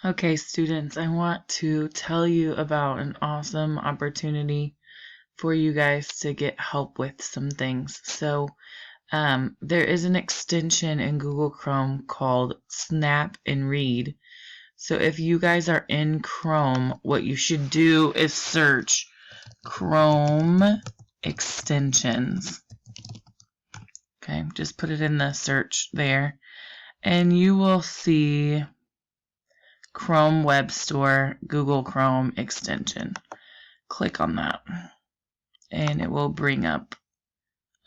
Okay, students, I want to tell you about an awesome opportunity for you guys to get help with some things. So, there is an extension in Google Chrome called Snap and Read. So if you guys are in Chrome, what you should do is search Chrome extensions. Okay, just put it in the search there, and you will see Chrome Web Store, Google Chrome extension. Click on that, and it will bring up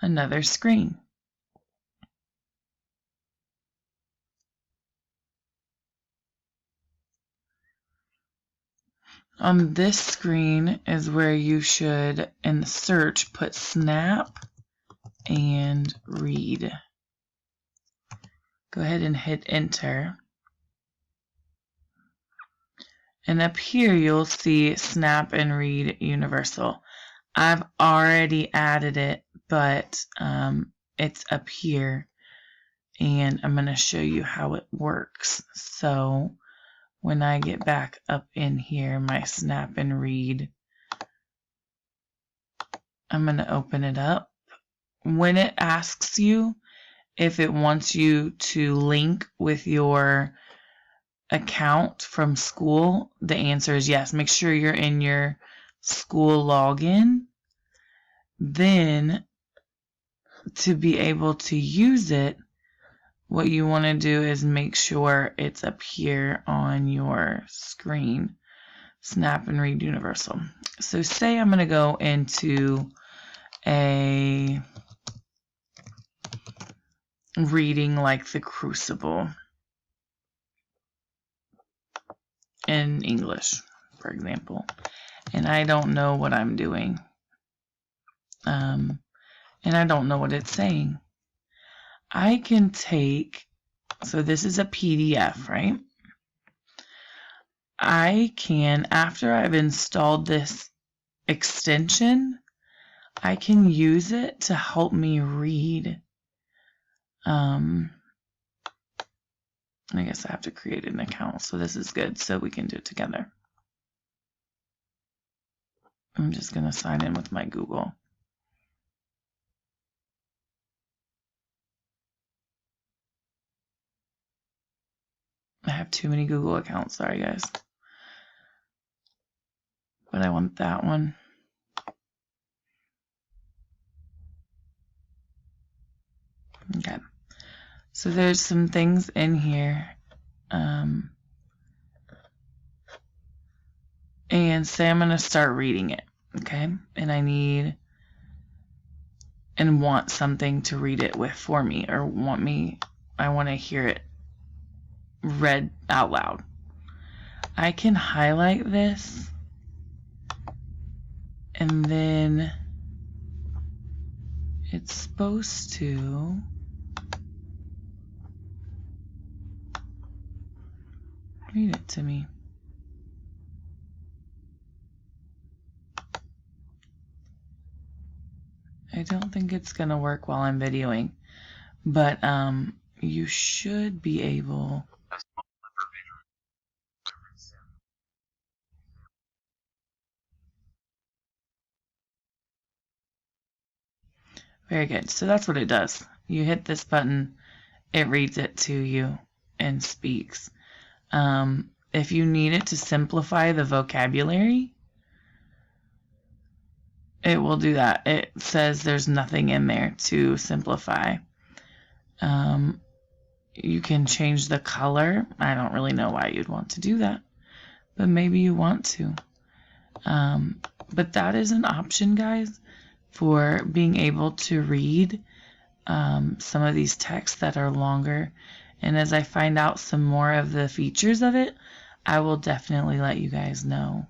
another screen. On this screen is where you should, in the search, put Snap and Read. Go ahead and hit Enter. And up here you'll see Snap and Read Universal. I've already added it, but it's up here, and I'm going to show you how it works. So when I get back up in here, my Snap and Read, I'm going to open it up. When it asks you if it wants you to link with your account from school, the answer is yes. Make sure you're in your school login. Then, to be able to use it, what you want to do is make sure it's up here on your screen. Snap and Read Universal. So say I'm going to go into a reading like The Crucible in English, for example, and I don't know what I'm doing, and I don't know what it's saying. I can take, so this is a PDF, right? I can, after I've installed this extension, I can use it to help me read. I guess I have to create an account, so this is good, so we can do it together. I'm just going to sign in with my Google. I have too many Google accounts, sorry guys. But I want that one. Okay. So there's some things in here. And say I'm going to start reading it, okay? And I need and want something to read it with for me, or I want to hear it read out loud. I can highlight this, and then it's supposed to read it to me. I don't think it's going to work while I'm videoing, but you should be able. Very good. So that's what it does. You hit this button, it reads it to you and speaks. If you need it to simplify the vocabulary, it will do that. It says there's nothing in there to simplify. You can change the color. I don't really know why you'd want to do that, but maybe you want to. But that is an option, guys, for being able to read some of these texts that are longer. And as I find out some more of the features of it, I will definitely let you guys know.